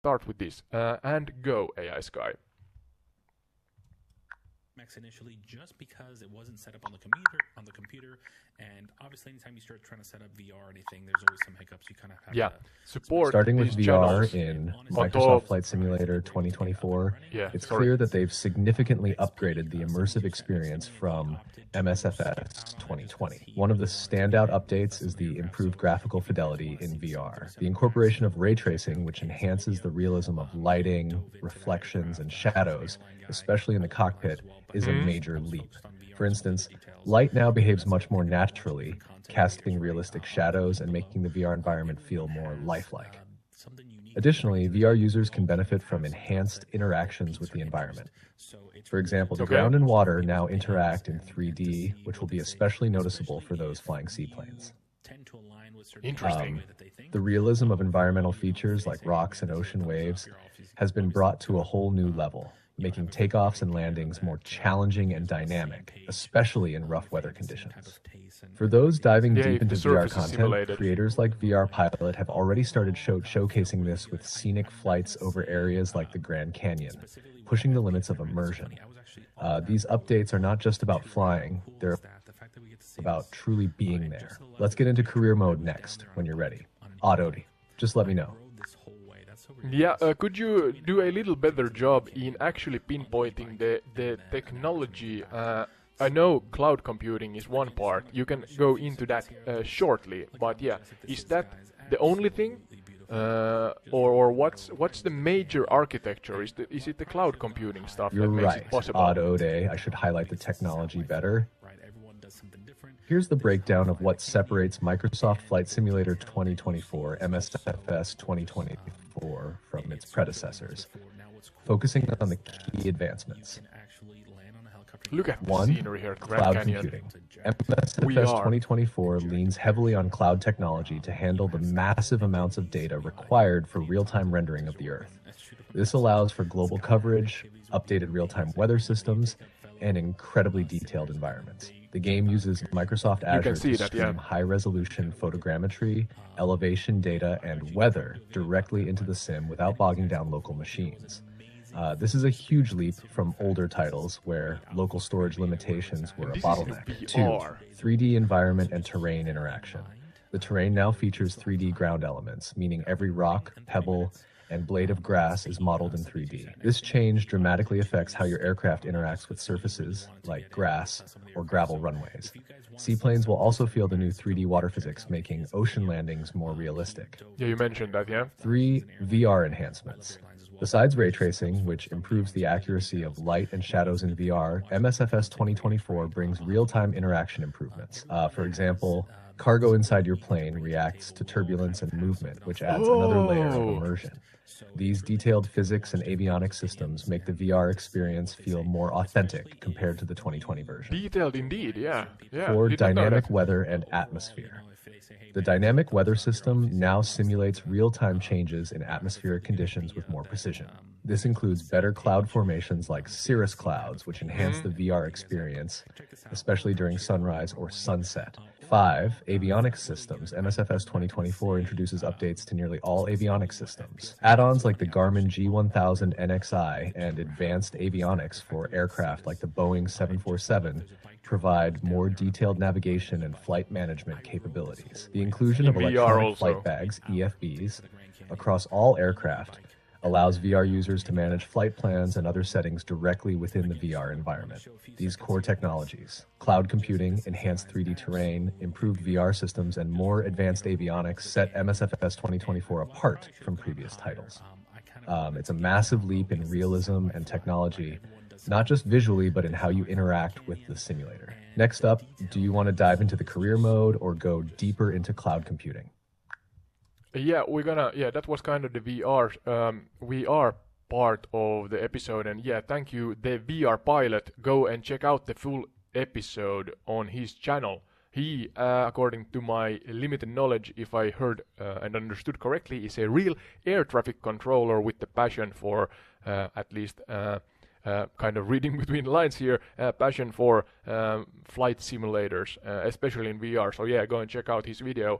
start with this. And go, AI Sky. Initially, just because it wasn't set up on the computer, and obviously anytime you start trying to set up VR or anything, there's always some hiccups. You kind of have to support starting with VR channels in Microsoft Flight Simulator 2024. It's clear that they've significantly upgraded the immersive experience from Msfs 2020. One of the standout updates is the improved graphical fidelity in VR. The incorporation of ray tracing, which enhances the realism of lighting, reflections, and shadows, especially in the cockpit, is a major leap. For instance, light now behaves much more naturally, casting realistic shadows and making the VR environment feel more lifelike. Additionally, VR users can benefit from enhanced interactions with the environment. For example, the ground and water now interact in 3D, which will be especially noticeable for those flying seaplanes. Interesting. The realism of environmental features like rocks and ocean waves has been brought to a whole new level, making takeoffs and landings more challenging and dynamic, especially in rough weather conditions. For those diving deep into VR content, creators like VR Pilot have already started showcasing this with scenic flights over areas like the Grand Canyon, pushing the limits of immersion. These updates are not just about flying, they're about truly being there. Let's get into career mode next, when you're ready. Ododi, just let me know. Yeah, could you do a little better job in actually pinpointing the technology? I know cloud computing is one part. You can go into that shortly, but yeah, is that the only thing, or what's the major architecture? Is it the cloud computing stuff You're that makes right. it possible? Ododi, I should highlight the technology better. Here's the breakdown of what separates Microsoft Flight Simulator 2024, Msfs 2024, from its predecessors, focusing on the key advancements. Look at the 1. scenery here at Grand Cloud Canyon. computing. Msfs 2024 leans heavily on cloud technology to handle the massive amounts of data required for real-time rendering of the Earth. This allows for global coverage, updated real-time weather systems, and incredibly detailed environments. The game uses Microsoft Azure to stream high-resolution photogrammetry, elevation data, and weather directly into the sim without bogging down local machines. This is a huge leap from older titles where local storage limitations were a bottleneck. 2. 3D environment and terrain interaction. The terrain now features 3D ground elements, meaning every rock, pebble, and blade of grass is modeled in 3D. This change dramatically affects how your aircraft interacts with surfaces, like grass or gravel runways. Seaplanes will also feel the new 3D water physics, making ocean landings more realistic. Yeah, you mentioned that, yeah? 3. VR enhancements. Besides ray tracing, which improves the accuracy of light and shadows in VR, Msfs 2024 brings real-time interaction improvements. For example, cargo inside your plane reacts to turbulence and movement, which adds another layer of immersion. These detailed physics and avionics systems make the VR experience feel more authentic compared to the 2020 version. Detailed indeed, yeah. 4. Dynamic weather and atmosphere. The dynamic weather system now simulates real-time changes in atmospheric conditions with more precision. This includes better cloud formations like cirrus clouds, which enhance the VR experience, especially during sunrise or sunset. 5. Avionics systems. Msfs 2024 introduces updates to nearly all avionics systems. Add-ons like the Garmin G1000 NXI and advanced avionics for aircraft like the Boeing 747 provide more detailed navigation and flight management capabilities. The inclusion of electronic flight bags, EFBs, across all aircraft allows VR users to manage flight plans and other settings directly within the VR environment. These core technologies, cloud computing, enhanced 3D terrain, improved VR systems, and more advanced avionics set Msfs 2024 apart from previous titles. It's a massive leap in realism and technology, not just visually, but in how you interact with the simulator. Next up, do you want to dive into the career mode or go deeper into cloud computing? Yeah, that was kind of the VR part of the episode, and yeah, thank you, the VR Pilot. Go and check out the full episode on his channel. He, according to my limited knowledge, if I heard and understood correctly, is a real air traffic controller with the passion for, at least kind of reading between the lines here, passion for flight simulators, especially in VR. So yeah, go and check out his video.